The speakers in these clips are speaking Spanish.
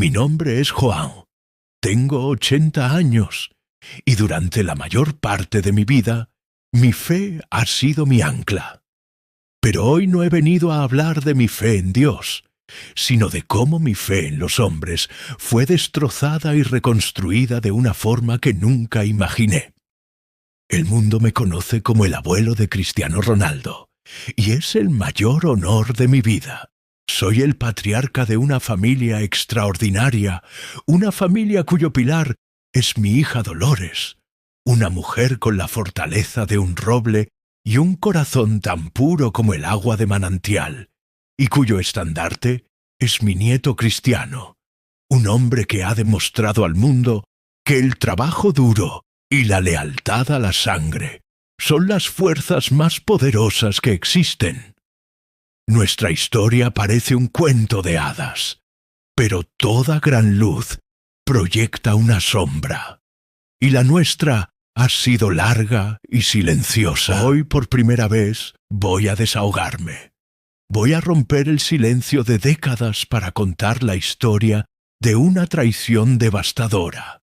Mi nombre es Joan. Tengo 80 años y durante la mayor parte de mi vida, mi fe ha sido mi ancla. Pero hoy no he venido a hablar de mi fe en Dios, sino de cómo mi fe en los hombres fue destrozada y reconstruida de una forma que nunca imaginé. El mundo me conoce como el abuelo de Cristiano Ronaldo, y es el mayor honor de mi vida. Soy el patriarca de una familia extraordinaria, una familia cuyo pilar es mi hija Dolores, una mujer con la fortaleza de un roble y un corazón tan puro como el agua de manantial, y cuyo estandarte es mi nieto Cristiano, un hombre que ha demostrado al mundo que el trabajo duro y la lealtad a la sangre son las fuerzas más poderosas que existen. Nuestra historia parece un cuento de hadas, pero toda gran luz proyecta una sombra, y la nuestra ha sido larga y silenciosa. Hoy, por primera vez, voy a desahogarme. Voy a romper el silencio de décadas para contar la historia de una traición devastadora,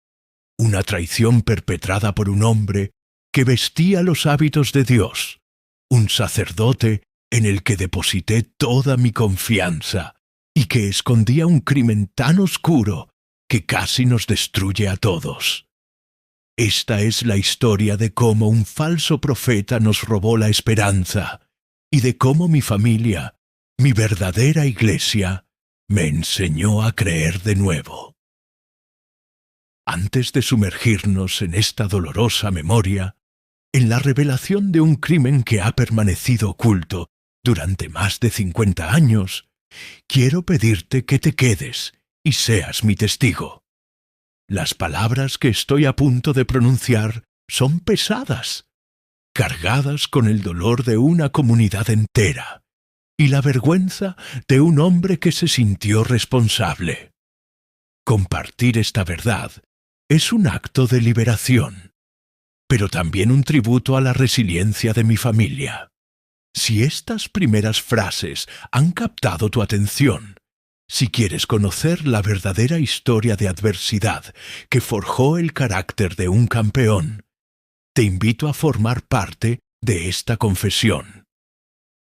una traición perpetrada por un hombre que vestía los hábitos de Dios, un sacerdote en el que deposité toda mi confianza y que escondía un crimen tan oscuro que casi nos destruye a todos. Esta es la historia de cómo un falso profeta nos robó la esperanza y de cómo mi familia, mi verdadera iglesia, me enseñó a creer de nuevo. Antes de sumergirnos en esta dolorosa memoria, en la revelación de un crimen que ha permanecido oculto durante más de 50 años, quiero pedirte que te quedes y seas mi testigo. Las palabras que estoy a punto de pronunciar son pesadas, cargadas con el dolor de una comunidad entera y la vergüenza de un hombre que se sintió responsable. Compartir esta verdad es un acto de liberación, pero también un tributo a la resiliencia de mi familia. Si estas primeras frases han captado tu atención, si quieres conocer la verdadera historia de adversidad que forjó el carácter de un campeón, te invito a formar parte de esta confesión.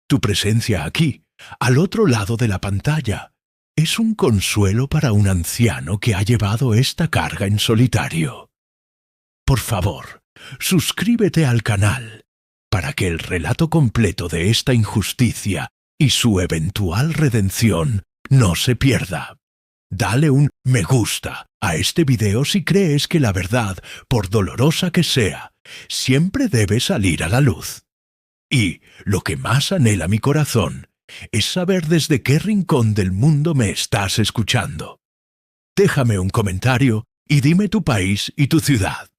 Tu presencia aquí, al otro lado de la pantalla, es un consuelo para un anciano que ha llevado esta carga en solitario. Por favor, suscríbete al canal para que el relato completo de esta injusticia y su eventual redención no se pierda. Dale un me gusta a este video si crees que la verdad, por dolorosa que sea, siempre debe salir a la luz. Y lo que más anhela mi corazón es saber desde qué rincón del mundo me estás escuchando. Déjame un comentario y dime tu país y tu ciudad.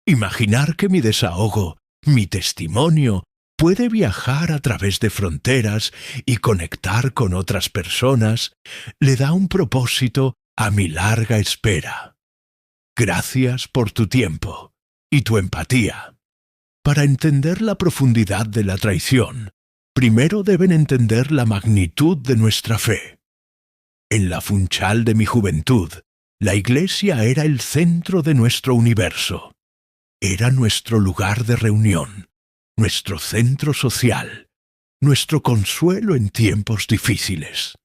Imaginar que mi desahogo, mi testimonio, puede viajar a través de fronteras y conectar con otras personas, le da un propósito a mi larga espera. Gracias por tu tiempo y tu empatía. Para entender la profundidad de la traición, primero deben entender la magnitud de nuestra fe. En la Funchal de mi juventud, la iglesia era el centro de nuestro universo. Era nuestro lugar de reunión, nuestro centro social, nuestro consuelo en tiempos difíciles.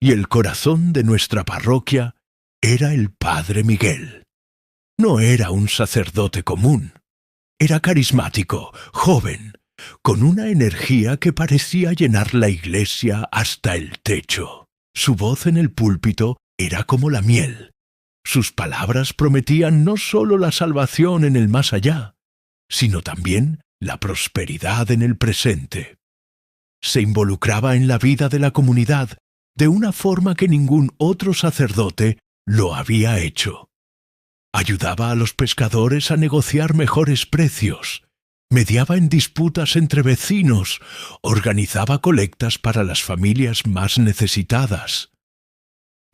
Y el corazón de nuestra parroquia era el Padre Miguel. No era un sacerdote común. Era carismático, joven, con una energía que parecía llenar la iglesia hasta el techo. Su voz en el púlpito era como la miel. Sus palabras prometían no solo la salvación en el más allá, sino también la prosperidad en el presente. Se involucraba en la vida de la comunidad de una forma que ningún otro sacerdote lo había hecho. Ayudaba a los pescadores a negociar mejores precios, mediaba en disputas entre vecinos, organizaba colectas para las familias más necesitadas.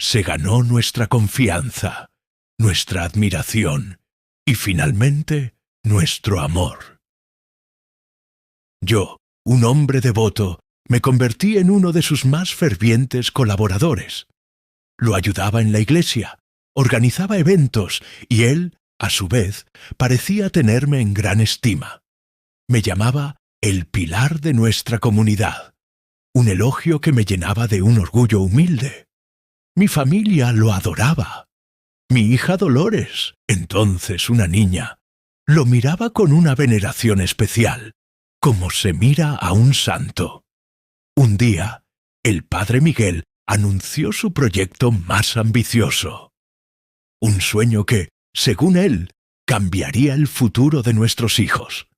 Se ganó nuestra confianza, nuestra admiración y finalmente nuestro amor. Yo, un hombre devoto, me convertí en uno de sus más fervientes colaboradores. lo ayudaba en la iglesia, organizaba eventos y él, a su vez, parecía tenerme en gran estima. Me llamaba el pilar de nuestra comunidad, un elogio que me llenaba de un orgullo humilde. Mi familia lo adoraba. Mi hija Dolores, entonces una niña, lo miraba con una veneración especial, como se mira a un santo. Un día, el padre Miguel anunció su proyecto más ambicioso. Un sueño que, según él, cambiaría el futuro de nuestros hijos.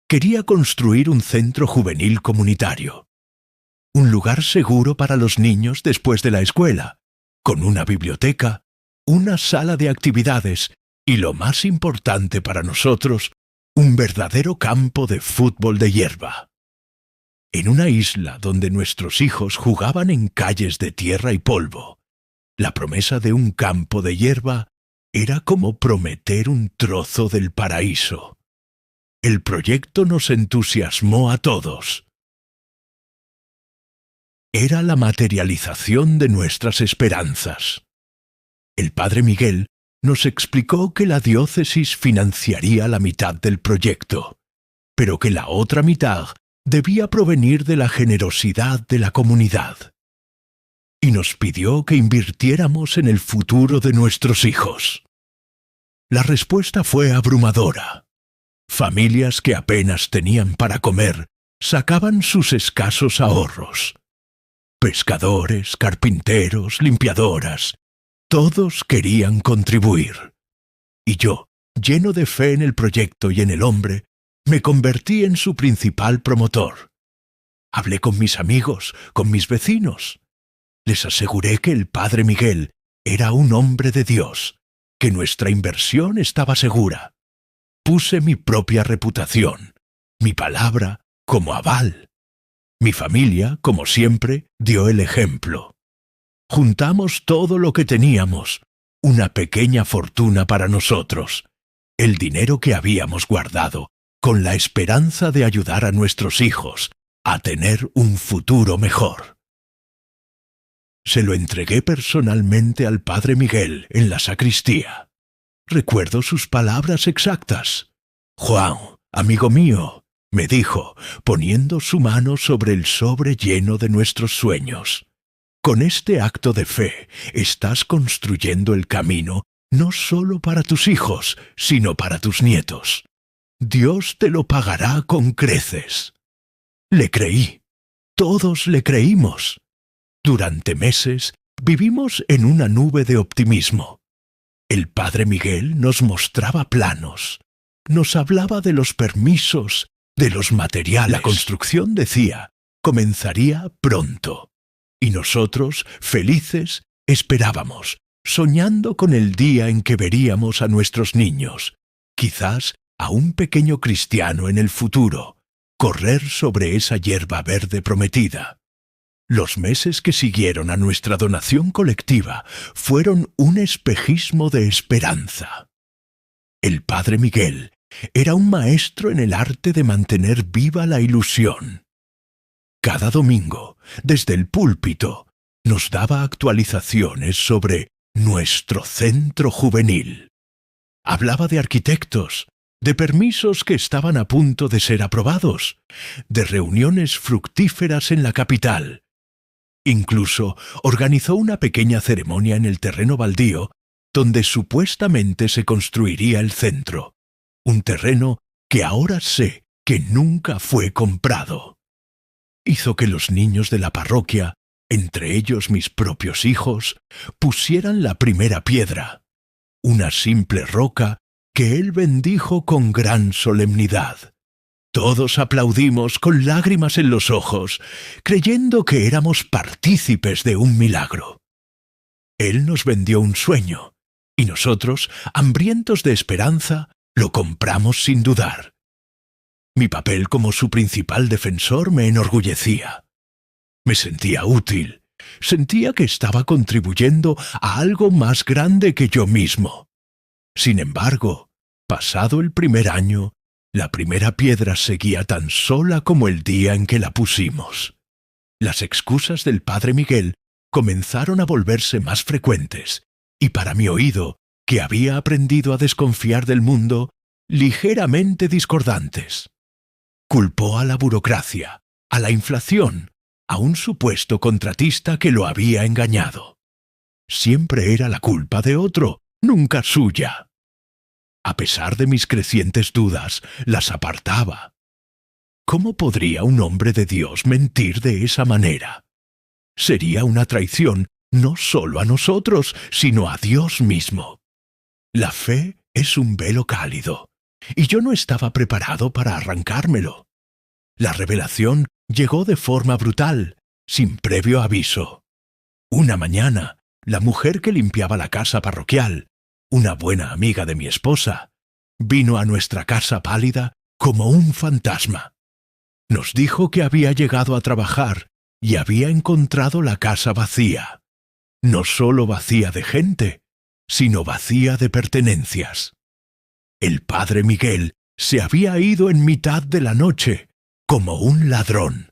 Quería construir un centro juvenil comunitario. Un lugar seguro para los niños después de la escuela, con una biblioteca, una sala de actividades y, lo más importante para nosotros, un verdadero campo de fútbol de hierba. En una isla donde nuestros hijos jugaban en calles de tierra y polvo, la promesa de un campo de hierba era como prometer un trozo del paraíso. El proyecto nos entusiasmó a todos. Era la materialización de nuestras esperanzas. El padre Miguel nos explicó que la diócesis financiaría la mitad del proyecto, pero que la otra mitad debía provenir de la generosidad de la comunidad. Y nos pidió que invirtiéramos en el futuro de nuestros hijos. La respuesta fue abrumadora. Familias que apenas tenían para comer sacaban sus escasos ahorros. Pescadores, carpinteros, limpiadoras, todos querían contribuir. Y yo, lleno de fe en el proyecto y en el hombre, me convertí en su principal promotor. Hablé con mis amigos, con mis vecinos. Les aseguré que el padre Miguel era un hombre de Dios, que nuestra inversión estaba segura. Puse mi propia reputación, mi palabra, como aval. Mi familia, como siempre, dio el ejemplo. Juntamos todo lo que teníamos, una pequeña fortuna para nosotros, el dinero que habíamos guardado, con la esperanza de ayudar a nuestros hijos a tener un futuro mejor. Se lo entregué personalmente al padre Miguel en la sacristía. Recuerdo sus palabras exactas. «Juan, amigo mío», me dijo, poniendo su mano sobre el sobre lleno de nuestros sueños. «Con este acto de fe estás construyendo el camino no solo para tus hijos, sino para tus nietos. Dios te lo pagará con creces». Le creí. Todos le creímos. Durante meses vivimos en una nube de optimismo. El padre Miguel nos mostraba planos, nos hablaba de los permisos, de los materiales. La construcción, decía, comenzaría pronto. Y nosotros, felices, esperábamos, soñando con el día en que veríamos a nuestros niños, quizás a un pequeño cristiano en el futuro, correr sobre esa hierba verde prometida. Los meses que siguieron a nuestra donación colectiva fueron un espejismo de esperanza. El padre Miguel era un maestro en el arte de mantener viva la ilusión. Cada domingo, desde el púlpito, nos daba actualizaciones sobre nuestro centro juvenil. Hablaba de arquitectos, de permisos que estaban a punto de ser aprobados, de reuniones fructíferas en la capital. Incluso organizó una pequeña ceremonia en el terreno baldío donde supuestamente se construiría el centro, un terreno que ahora sé que nunca fue comprado. Hizo que los niños de la parroquia, entre ellos mis propios hijos, pusieran la primera piedra, una simple roca que él bendijo con gran solemnidad. Todos aplaudimos con lágrimas en los ojos, creyendo que éramos partícipes de un milagro. Él nos vendió un sueño, y nosotros, hambrientos de esperanza, lo compramos sin dudar. Mi papel como su principal defensor me enorgullecía. Me sentía útil, sentía que estaba contribuyendo a algo más grande que yo mismo. Sin embargo, pasado el primer año, la primera piedra seguía tan sola como el día en que la pusimos. Las excusas del padre Miguel comenzaron a volverse más frecuentes, y para mi oído, que había aprendido a desconfiar del mundo, ligeramente discordantes. Culpó a la burocracia, a la inflación, a un supuesto contratista que lo había engañado. Siempre era la culpa de otro, nunca suya. A pesar de mis crecientes dudas, las apartaba. ¿Cómo podría un hombre de Dios mentir de esa manera? Sería una traición no solo a nosotros, sino a Dios mismo. La fe es un velo cálido, y yo no estaba preparado para arrancármelo. La revelación llegó de forma brutal, sin previo aviso. Una mañana, la mujer que limpiaba la casa parroquial, una buena amiga de mi esposa, vino a nuestra casa pálida como un fantasma. Nos dijo que había llegado a trabajar y había encontrado la casa vacía. No solo vacía de gente, sino vacía de pertenencias. El padre Miguel se había ido en mitad de la noche, como un ladrón.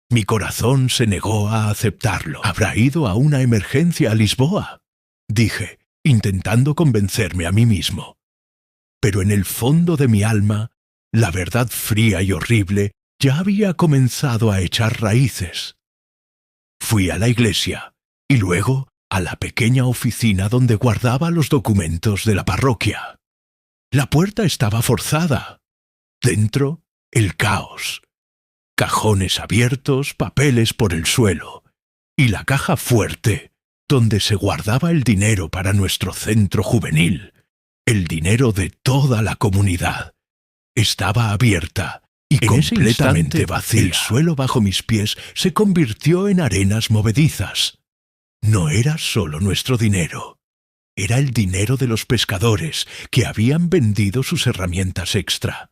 Mi corazón se negó a aceptarlo. ¿Habrá ido a una emergencia a Lisboa?, dije, intentando convencerme a mí mismo. Pero en el fondo de mi alma, la verdad fría y horrible ya había comenzado a echar raíces. Fui a la iglesia y luego a la pequeña oficina donde guardaba los documentos de la parroquia. La puerta estaba forzada. Dentro, el caos. Cajones abiertos, papeles por el suelo, y la caja fuerte, donde se guardaba el dinero para nuestro centro juvenil, el dinero de toda la comunidad, estaba abierta y completamente vacía. El suelo bajo mis pies se convirtió en arenas movedizas. No era solo nuestro dinero, era el dinero de los pescadores que habían vendido sus herramientas extra.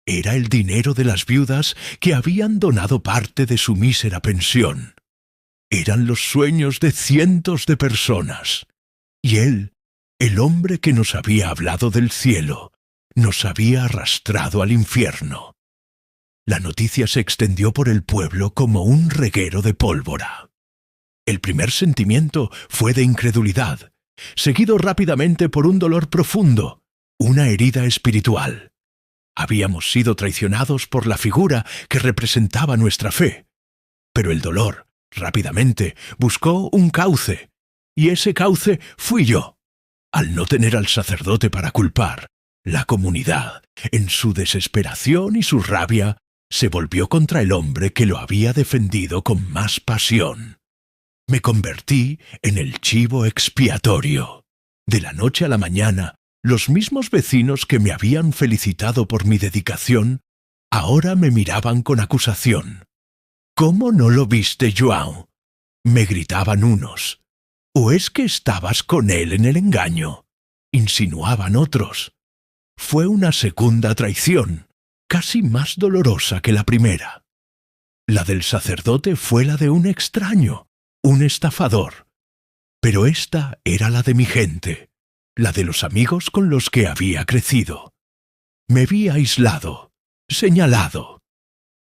Era el dinero de las viudas que habían donado parte de su mísera pensión. Eran los sueños de cientos de personas. Y él, el hombre que nos había hablado del cielo, nos había arrastrado al infierno. La noticia se extendió por el pueblo como un reguero de pólvora. El primer sentimiento fue de incredulidad, seguido rápidamente por un dolor profundo, una herida espiritual. Habíamos sido traicionados por la figura que representaba nuestra fe. Pero el dolor, rápidamente, buscó un cauce, y ese cauce fui yo. Al no tener al sacerdote para culpar, la comunidad, en su desesperación y su rabia, se volvió contra el hombre que lo había defendido con más pasión. Me convertí en el chivo expiatorio. De la noche a la mañana, los mismos vecinos que me habían felicitado por mi dedicación, ahora me miraban con acusación. «¿Cómo no lo viste, João?», me gritaban unos. «¿O es que estabas con él en el engaño?», insinuaban otros. Fue una segunda traición, casi más dolorosa que la primera. La del sacerdote fue la de un extraño, un estafador. Pero esta era la de mi gente, la de los amigos con los que había crecido. Me vi aislado, señalado.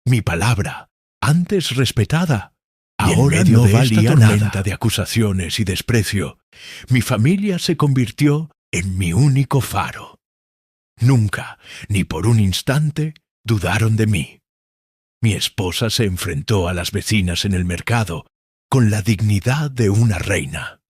Mi palabra, antes respetada, ahora no valía nada. De acusaciones y desprecio, mi familia se convirtió en mi único faro. Nunca, ni por un instante, dudaron de mí. Mi esposa se enfrentó a las vecinas en el mercado con la dignidad de una reina.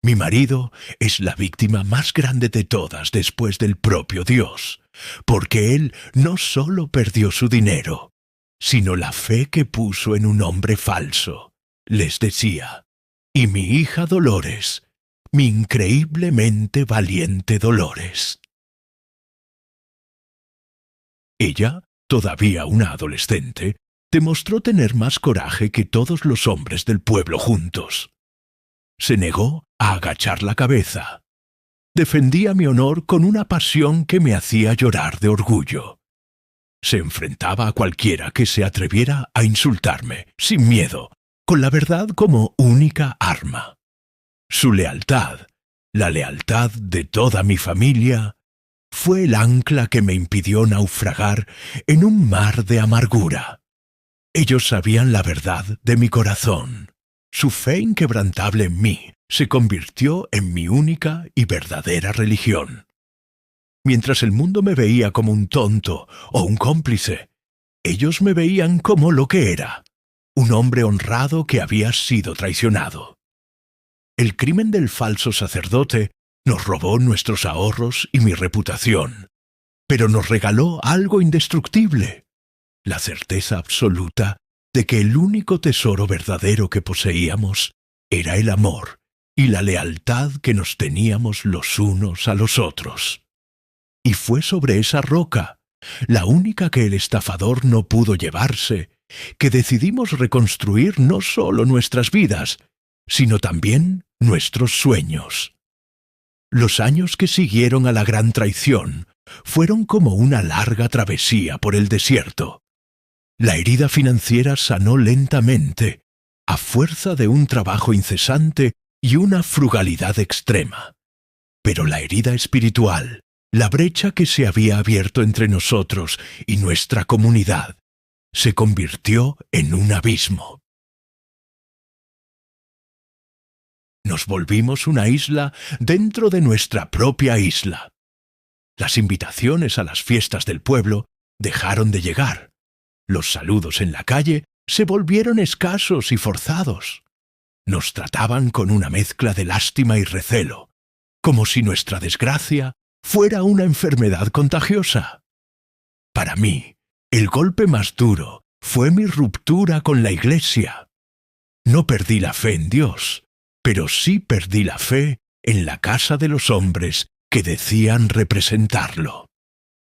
Mi marido es la víctima más grande de todas después del propio Dios, porque él no solo perdió su dinero, sino la fe que puso en un hombre falso, les decía, y mi hija Dolores, mi increíblemente valiente Dolores. Ella, todavía una adolescente, demostró tener más coraje que todos los hombres del pueblo juntos. Se negó a agachar la cabeza. Defendía mi honor con una pasión que me hacía llorar de orgullo. Se enfrentaba a cualquiera que se atreviera a insultarme, sin miedo, con la verdad como única arma. Su lealtad, la lealtad de toda mi familia, fue el ancla que me impidió naufragar en un mar de amargura. Ellos sabían la verdad de mi corazón. Su fe inquebrantable en mí se convirtió en mi única y verdadera religión. Mientras el mundo me veía como un tonto o un cómplice, ellos me veían como lo que era, un hombre honrado que había sido traicionado. El crimen del falso sacerdote nos robó nuestros ahorros y mi reputación, pero nos regaló algo indestructible, la certeza absoluta de que el único tesoro verdadero que poseíamos era el amor y la lealtad que nos teníamos los unos a los otros. Y fue sobre esa roca, la única que el estafador no pudo llevarse, que decidimos reconstruir no solo nuestras vidas, sino también nuestros sueños. Los años que siguieron a la gran traición fueron como una larga travesía por el desierto. La herida financiera sanó lentamente, a fuerza de un trabajo incesante y una frugalidad extrema. Pero la herida espiritual, la brecha que se había abierto entre nosotros y nuestra comunidad, se convirtió en un abismo. Nos volvimos una isla dentro de nuestra propia isla. Las invitaciones a las fiestas del pueblo dejaron de llegar. Los saludos en la calle se volvieron escasos y forzados. Nos trataban con una mezcla de lástima y recelo, como si nuestra desgracia fuera una enfermedad contagiosa. Para mí, el golpe más duro fue mi ruptura con la Iglesia. No perdí la fe en Dios, pero sí perdí la fe en la casa de los hombres que decían representarlo.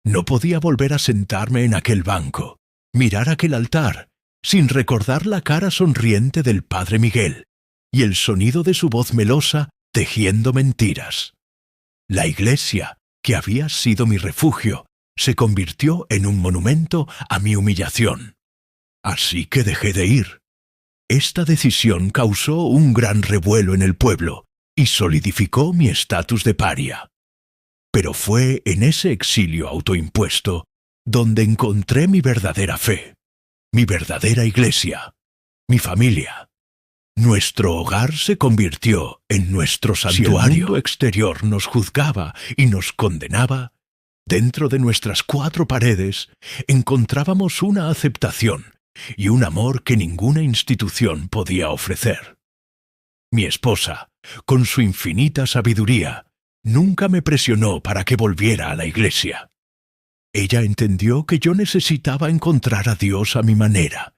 No podía volver a sentarme en aquel banco, mirar aquel altar, sin recordar la cara sonriente del Padre Miguel y el sonido de su voz melosa tejiendo mentiras. La Iglesia, que había sido mi refugio, se convirtió en un monumento a mi humillación. Así que dejé de ir. Esta decisión causó un gran revuelo en el pueblo y solidificó mi estatus de paria. Pero fue en ese exilio autoimpuesto donde encontré mi verdadera fe, mi verdadera Iglesia, mi familia. Nuestro hogar se convirtió en nuestro santuario. Si el mundo exterior nos juzgaba y nos condenaba, dentro de nuestras 4 paredes encontrábamos una aceptación y un amor que ninguna institución podía ofrecer. Mi esposa, con su infinita sabiduría, nunca me presionó para que volviera a la Iglesia. Ella entendió que yo necesitaba encontrar a Dios a mi manera,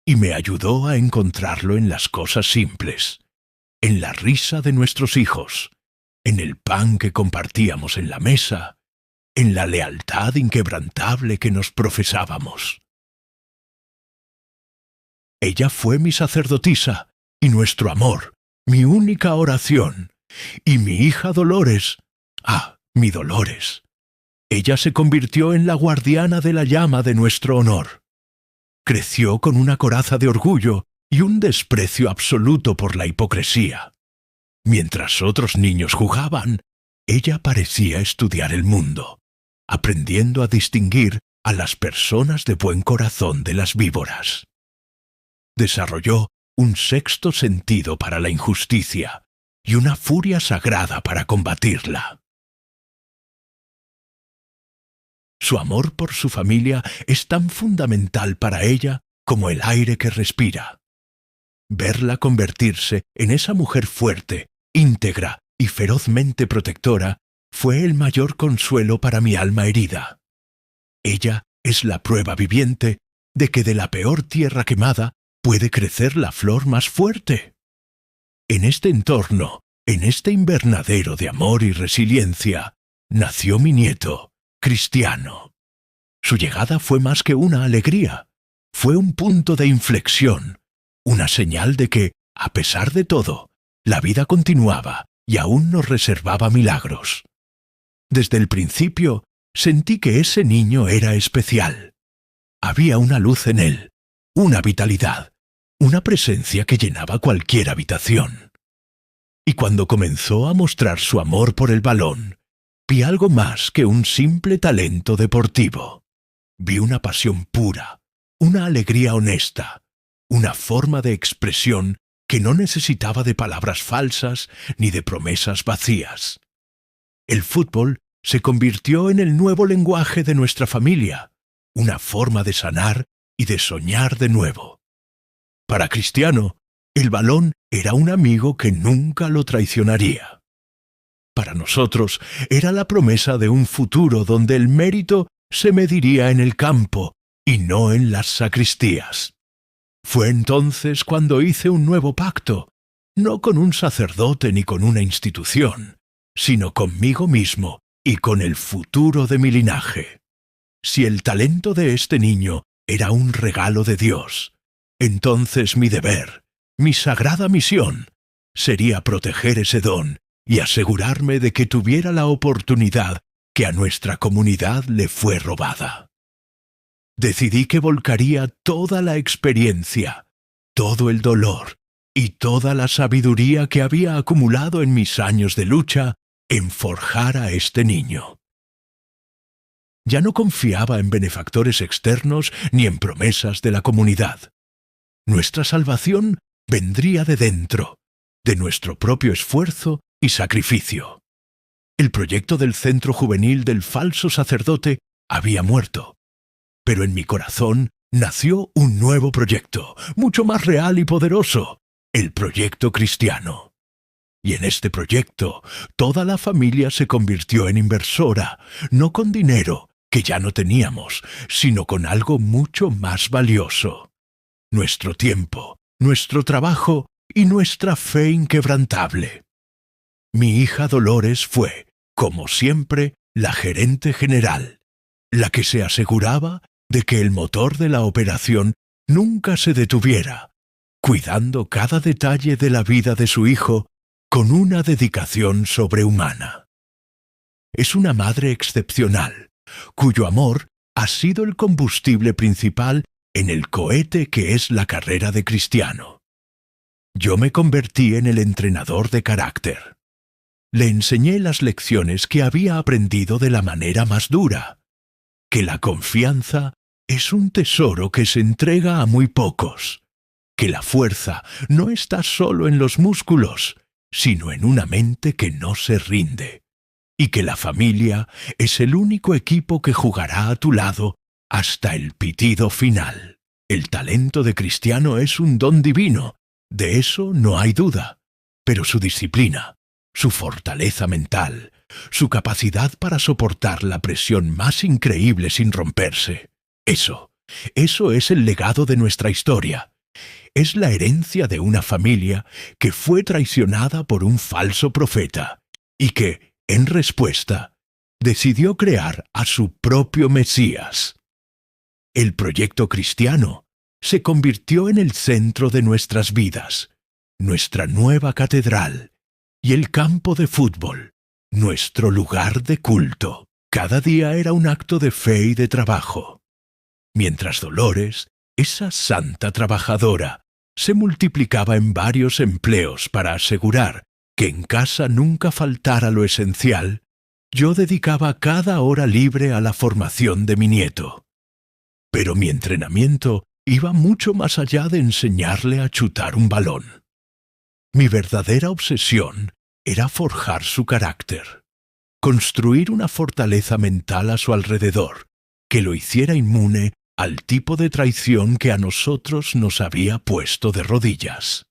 y me ayudó a encontrarlo en las cosas simples, en la risa de nuestros hijos, en el pan que compartíamos en la mesa, en la lealtad inquebrantable que nos profesábamos. Ella fue mi sacerdotisa y nuestro amor, mi única oración, y mi hija Dolores, mi Dolores. Ella se convirtió en la guardiana de la llama de nuestro honor. Creció con una coraza de orgullo y un desprecio absoluto por la hipocresía. Mientras otros niños jugaban, ella parecía estudiar el mundo, aprendiendo a distinguir a las personas de buen corazón de las víboras. Desarrolló un sexto sentido para la injusticia y una furia sagrada para combatirla. Su amor por su familia es tan fundamental para ella como el aire que respira. Verla convertirse en esa mujer fuerte, íntegra y ferozmente protectora fue el mayor consuelo para mi alma herida. Ella es la prueba viviente de que de la peor tierra quemada puede crecer la flor más fuerte. En este entorno, en este invernadero de amor y resiliencia, nació mi nieto, Cristiano. Su llegada fue más que una alegría, fue un punto de inflexión, una señal de que, a pesar de todo, la vida continuaba y aún nos reservaba milagros. Desde el principio sentí que ese niño era especial. Había una luz en él, una vitalidad, una presencia que llenaba cualquier habitación. Y cuando comenzó a mostrar su amor por el balón, vi algo más que un simple talento deportivo. Vi una pasión pura, una alegría honesta, una forma de expresión que no necesitaba de palabras falsas ni de promesas vacías. El fútbol se convirtió en el nuevo lenguaje de nuestra familia, una forma de sanar y de soñar de nuevo. Para Cristiano, el balón era un amigo que nunca lo traicionaría. Para nosotros era la promesa de un futuro donde el mérito se mediría en el campo y no en las sacristías. Fue entonces cuando hice un nuevo pacto, no con un sacerdote ni con una institución, sino conmigo mismo y con el futuro de mi linaje. Si el talento de este niño era un regalo de Dios, entonces mi deber, mi sagrada misión, sería proteger ese don y asegurarme de que tuviera la oportunidad que a nuestra comunidad le fue robada. Decidí que volcaría toda la experiencia, todo el dolor y toda la sabiduría que había acumulado en mis años de lucha en forjar a este niño. Ya no confiaba en benefactores externos ni en promesas de la comunidad. Nuestra salvación vendría de dentro, de nuestro propio esfuerzo y sacrificio. El proyecto del centro juvenil del falso sacerdote había muerto, pero en mi corazón nació un nuevo proyecto, mucho más real y poderoso, el proyecto cristiano. Y en este proyecto, toda la familia se convirtió en inversora, no con dinero, que ya no teníamos, sino con algo mucho más valioso: nuestro tiempo, nuestro trabajo y nuestra fe inquebrantable. Mi hija Dolores fue, como siempre, la gerente general, la que se aseguraba de que el motor de la operación nunca se detuviera, cuidando cada detalle de la vida de su hijo con una dedicación sobrehumana. Es una madre excepcional, cuyo amor ha sido el combustible principal en el cohete que es la carrera de Cristiano. Yo me convertí en el entrenador de carácter. Le enseñé las lecciones que había aprendido de la manera más dura, que la confianza es un tesoro que se entrega a muy pocos, que la fuerza no está solo en los músculos, sino en una mente que no se rinde, y que la familia es el único equipo que jugará a tu lado hasta el pitido final. El talento de Cristiano es un don divino, de eso no hay duda, pero su disciplina, su fortaleza mental, su capacidad para soportar la presión más increíble sin romperse, eso es el legado de nuestra historia. Es la herencia de una familia que fue traicionada por un falso profeta y que, en respuesta, decidió crear a su propio Mesías. El proyecto cristiano se convirtió en el centro de nuestras vidas, nuestra nueva catedral y el campo de fútbol, nuestro lugar de culto. Cada día era un acto de fe y de trabajo. Mientras Dolores, esa santa trabajadora, se multiplicaba en varios empleos para asegurar que en casa nunca faltara lo esencial, yo dedicaba cada hora libre a la formación de mi nieto. Pero mi entrenamiento iba mucho más allá de enseñarle a chutar un balón. Mi verdadera obsesión era forjar su carácter, construir una fortaleza mental a su alrededor, que lo hiciera inmune al tipo de traición que a nosotros nos había puesto de rodillas.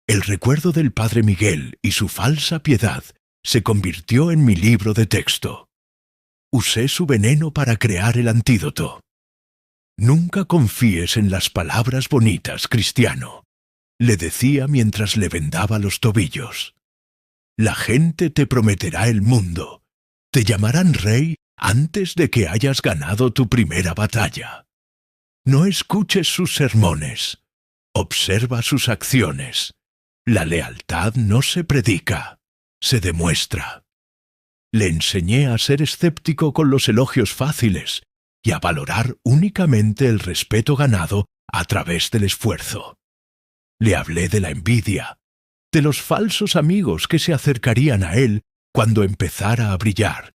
El recuerdo del Padre Miguel y su falsa piedad se convirtió en mi libro de texto. Usé su veneno para crear el antídoto. Nunca confíes en las palabras bonitas, Cristiano, le decía mientras le vendaba los tobillos. La gente te prometerá el mundo, te llamarán rey antes de que hayas ganado tu primera batalla. No escuches sus sermones, observa sus acciones. La lealtad no se predica, se demuestra. Le enseñé a ser escéptico con los elogios fáciles y a valorar únicamente el respeto ganado a través del esfuerzo. Le hablé de la envidia, de los falsos amigos que se acercarían a él cuando empezara a brillar,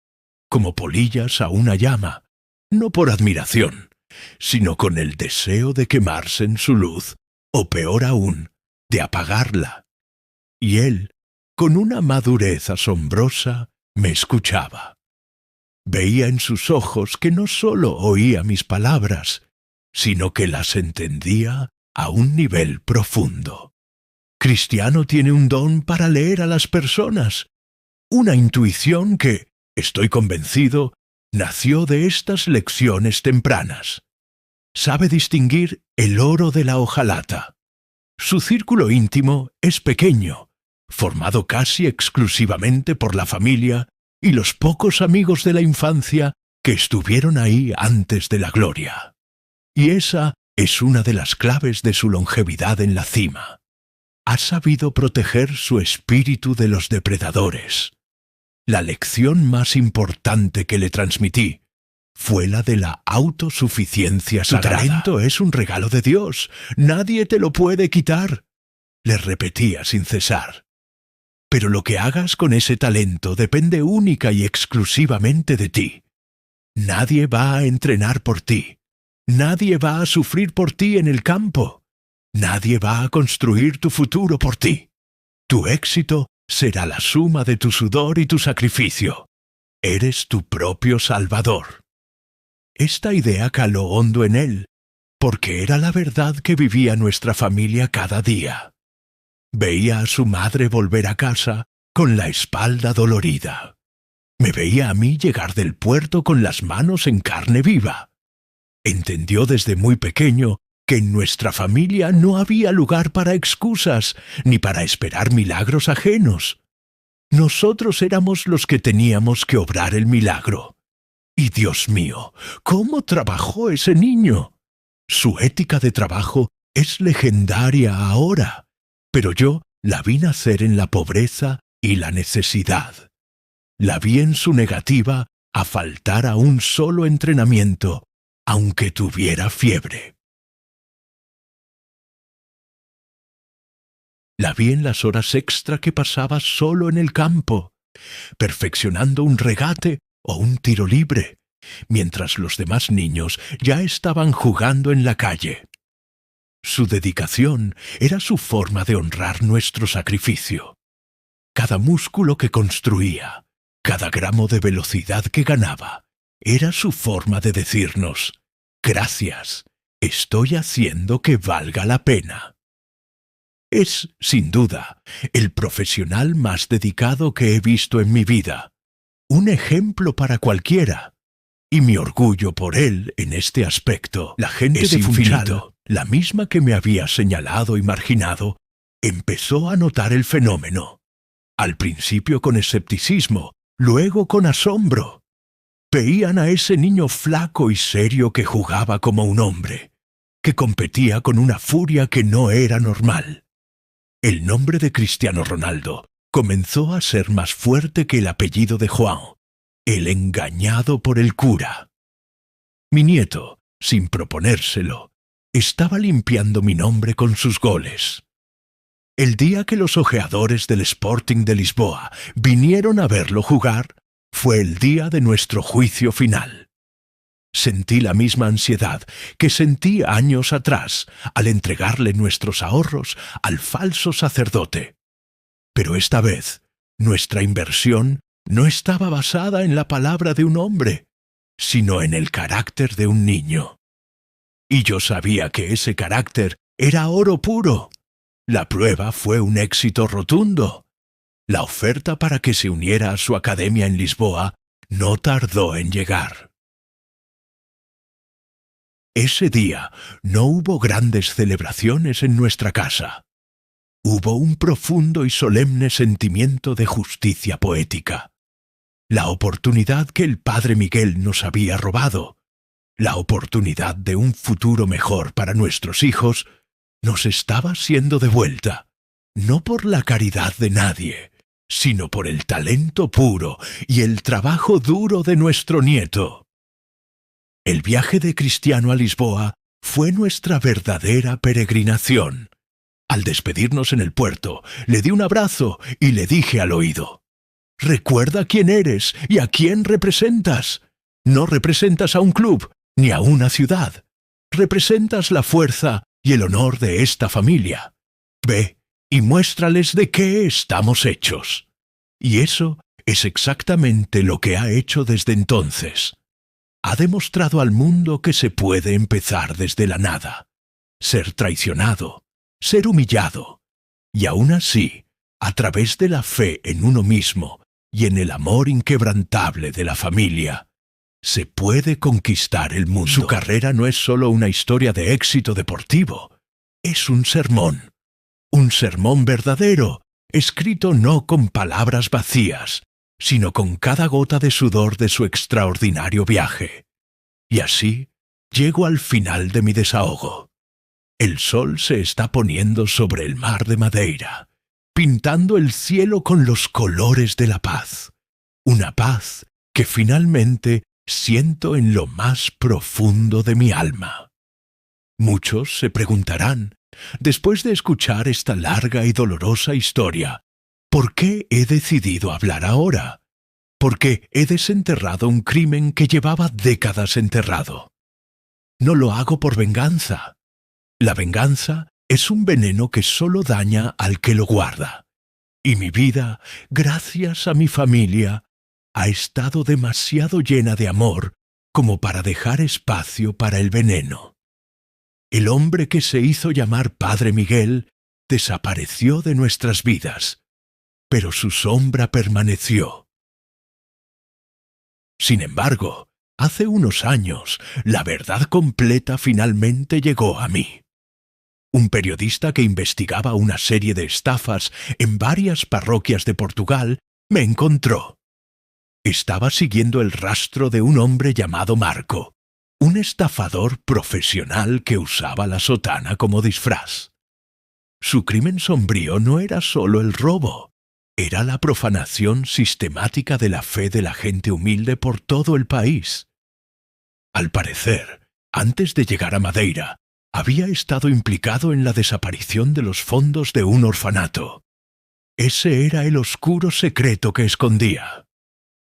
como polillas a una llama, no por admiración, sino con el deseo de quemarse en su luz o peor aún, de apagarla. Y él, con una madurez asombrosa, me escuchaba. Veía en sus ojos que no sólo oía mis palabras, sino que las entendía a un nivel profundo. Cristiano tiene un don para leer a las personas, una intuición que, estoy convencido, nació de estas lecciones tempranas. Sabe distinguir el oro de la hojalata. Su círculo íntimo es pequeño, formado casi exclusivamente por la familia y los pocos amigos de la infancia que estuvieron ahí antes de la gloria. Y esa es una de las claves de su longevidad en la cima. Ha sabido proteger su espíritu de los depredadores. La lección más importante que le transmití fue la de la autosuficiencia sagrada. Tu talento es un regalo de Dios. Nadie te lo puede quitar, le repetía sin cesar. Pero lo que hagas con ese talento depende única y exclusivamente de ti. Nadie va a entrenar por ti. Nadie va a sufrir por ti en el campo. Nadie va a construir tu futuro por ti. Tu éxito será la suma de tu sudor y tu sacrificio. Eres tu propio salvador. Esta idea caló hondo en él, porque era la verdad que vivía nuestra familia cada día. Veía a su madre volver a casa con la espalda dolorida. Me veía a mí llegar del puerto con las manos en carne viva. Entendió desde muy pequeño que en nuestra familia no había lugar para excusas ni para esperar milagros ajenos. Nosotros éramos los que teníamos que obrar el milagro. Y Dios mío, ¿cómo trabajó ese niño? Su ética de trabajo es legendaria ahora, pero yo la vi nacer en la pobreza y la necesidad. La vi en su negativa a faltar a un solo entrenamiento, aunque tuviera fiebre. La vi en las horas extra que pasaba solo en el campo, perfeccionando un regate o un tiro libre, mientras los demás niños ya estaban jugando en la calle. Su dedicación era su forma de honrar nuestro sacrificio. Cada músculo que construía, cada gramo de velocidad que ganaba, era su forma de decirnos: «Gracias, estoy haciendo que valga la pena». Es, sin duda, el profesional más dedicado que he visto en mi vida. Un ejemplo para cualquiera. Y mi orgullo por él en este aspecto, la gente de Funchal, la misma que me había señalado y marginado, empezó a notar el fenómeno. Al principio con escepticismo, luego con asombro. Veían a ese niño flaco y serio que jugaba como un hombre, que competía con una furia que no era normal. El nombre de Cristiano Ronaldo comenzó a ser más fuerte que el apellido de Juan, el engañado por el cura. Mi nieto, sin proponérselo, estaba limpiando mi nombre con sus goles. El día que los ojeadores del Sporting de Lisboa vinieron a verlo jugar, fue el día de nuestro juicio final. Sentí la misma ansiedad que sentí años atrás al entregarle nuestros ahorros al falso sacerdote. Pero esta vez, nuestra inversión no estaba basada en la palabra de un hombre, sino en el carácter de un niño. Y yo sabía que ese carácter era oro puro. La prueba fue un éxito rotundo. La oferta para que se uniera a su academia en Lisboa no tardó en llegar. Ese día no hubo grandes celebraciones en nuestra casa. Hubo un profundo y solemne sentimiento de justicia poética. La oportunidad que el Padre Miguel nos había robado, la oportunidad de un futuro mejor para nuestros hijos, nos estaba siendo devuelta, no por la caridad de nadie, sino por el talento puro y el trabajo duro de nuestro nieto. El viaje de Cristiano a Lisboa fue nuestra verdadera peregrinación. Al despedirnos en el puerto, le di un abrazo y le dije al oído: «Recuerda quién eres y a quién representas. No representas a un club ni a una ciudad. Representas la fuerza y el honor de esta familia. Ve y muéstrales de qué estamos hechos. Y eso es exactamente lo que ha hecho desde entonces. Ha demostrado al mundo que se puede empezar desde la nada, ser traicionado, ser humillado, y aún así, a través de la fe en uno mismo y en el amor inquebrantable de la familia, se puede conquistar el mundo. Su carrera no es solo una historia de éxito deportivo, es un sermón verdadero, escrito no con palabras vacías, sino con cada gota de sudor de su extraordinario viaje. Y así llego al final de mi desahogo. El sol se está poniendo sobre el mar de Madeira, pintando el cielo con los colores de la paz. Una paz que finalmente siento en lo más profundo de mi alma. Muchos se preguntarán, después de escuchar esta larga y dolorosa historia, ¿por qué he decidido hablar ahora? Porque he desenterrado un crimen que llevaba décadas enterrado. No lo hago por venganza. La venganza es un veneno que solo daña al que lo guarda. Y mi vida, gracias a mi familia, ha estado demasiado llena de amor como para dejar espacio para el veneno. El hombre que se hizo llamar Padre Miguel desapareció de nuestras vidas, pero su sombra permaneció. Sin embargo, hace unos años, la verdad completa finalmente llegó a mí. Un periodista que investigaba una serie de estafas en varias parroquias de Portugal me encontró. Estaba siguiendo el rastro de un hombre llamado Marco, un estafador profesional que usaba la sotana como disfraz. Su crimen sombrío no era solo el robo, era la profanación sistemática de la fe de la gente humilde por todo el país. Al parecer, antes de llegar a Madeira, había estado implicado en la desaparición de los fondos de un orfanato. Ese era el oscuro secreto que escondía.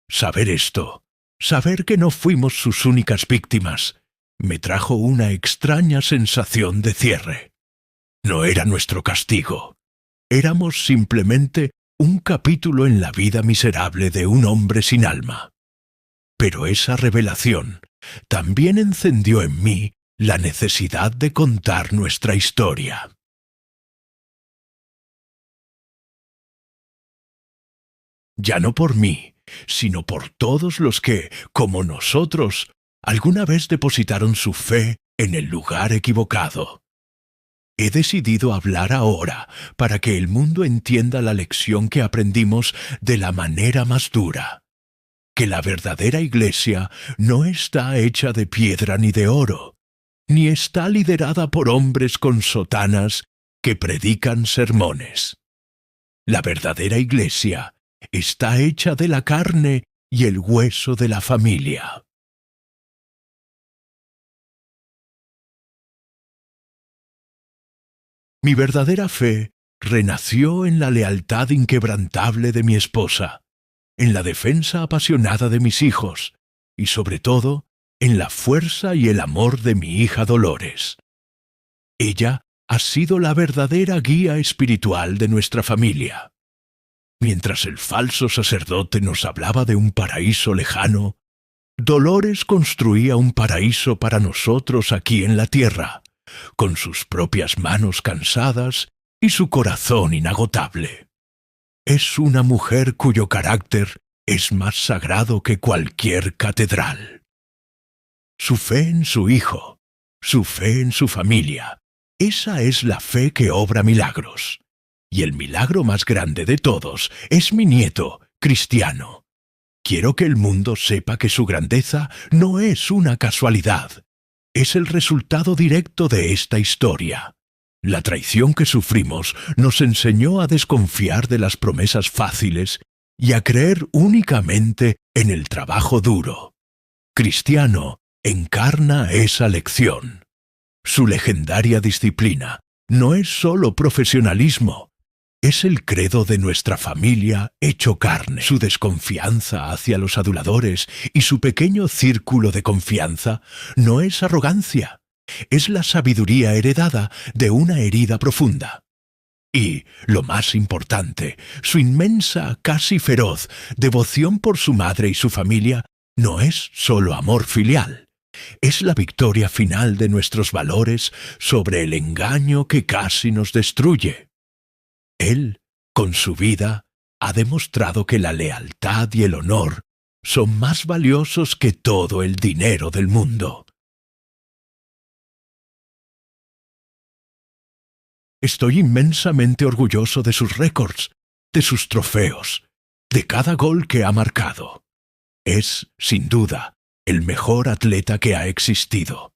Saber esto, saber que no fuimos sus únicas víctimas, me trajo una extraña sensación de cierre. No era nuestro castigo. Éramos simplemente un capítulo en la vida miserable de un hombre sin alma. Pero esa revelación también encendió en mí la necesidad de contar nuestra historia. Ya no por mí, sino por todos los que, como nosotros, alguna vez depositaron su fe en el lugar equivocado. He decidido hablar ahora para que el mundo entienda la lección que aprendimos de la manera más dura. Que la verdadera iglesia no está hecha de piedra ni de oro, ni está liderada por hombres con sotanas que predican sermones. La verdadera iglesia está hecha de la carne y el hueso de la familia. Mi verdadera fe renació en la lealtad inquebrantable de mi esposa, en la defensa apasionada de mis hijos y, sobre todo, en la fuerza y el amor de mi hija Dolores. Ella ha sido la verdadera guía espiritual de nuestra familia. Mientras el falso sacerdote nos hablaba de un paraíso lejano, Dolores construía un paraíso para nosotros aquí en la tierra, con sus propias manos cansadas y su corazón inagotable. Es una mujer cuyo carácter es más sagrado que cualquier catedral. Su fe en su hijo, su fe en su familia, esa es la fe que obra milagros. Y el milagro más grande de todos es mi nieto, Cristiano. Quiero que el mundo sepa que su grandeza no es una casualidad. Es el resultado directo de esta historia. La traición que sufrimos nos enseñó a desconfiar de las promesas fáciles y a creer únicamente en el trabajo duro. Cristiano encarna esa lección. Su legendaria disciplina no es solo profesionalismo, es el credo de nuestra familia hecho carne. Su desconfianza hacia los aduladores y su pequeño círculo de confianza no es arrogancia, Es la sabiduría heredada de una herida profunda. Y, lo más importante, su inmensa, casi feroz, devoción por su madre y su familia no es solo amor filial. Es la victoria final de nuestros valores sobre el engaño que casi nos destruye. Él, con su vida, ha demostrado que la lealtad y el honor son más valiosos que todo el dinero del mundo. Estoy inmensamente orgulloso de sus récords, de sus trofeos, de cada gol que ha marcado. Es, sin duda, el mejor atleta que ha existido.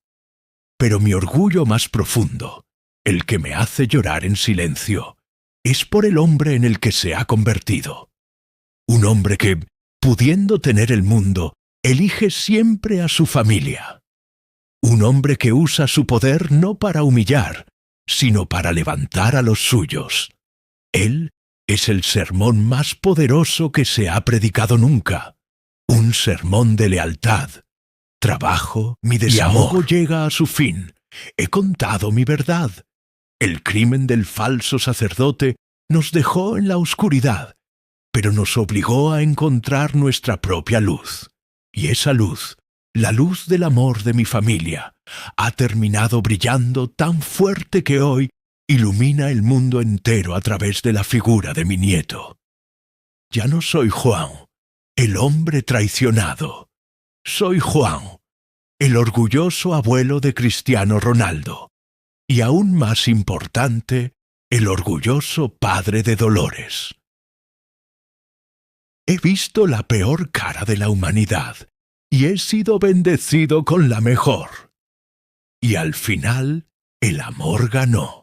Pero mi orgullo más profundo, el que me hace llorar en silencio, es por el hombre en el que se ha convertido. Un hombre que, pudiendo tener el mundo, elige siempre a su familia. Un hombre que usa su poder no para humillar, sino para levantar a los suyos. Él es el sermón más poderoso que se ha predicado nunca. Un sermón de lealtad, trabajo, mi desahogo llega a su fin. He contado mi verdad. El crimen del falso sacerdote nos dejó en la oscuridad, pero nos obligó a encontrar nuestra propia luz. Y esa luz, la luz del amor de mi familia, ha terminado brillando tan fuerte que hoy ilumina el mundo entero a través de la figura de mi nieto. Ya no soy Juan, el hombre traicionado. Soy Juan, el orgulloso abuelo de Cristiano Ronaldo, y aún más importante, el orgulloso padre de Dolores. He visto la peor cara de la humanidad, y he sido bendecido con la mejor. Y al final, el amor ganó.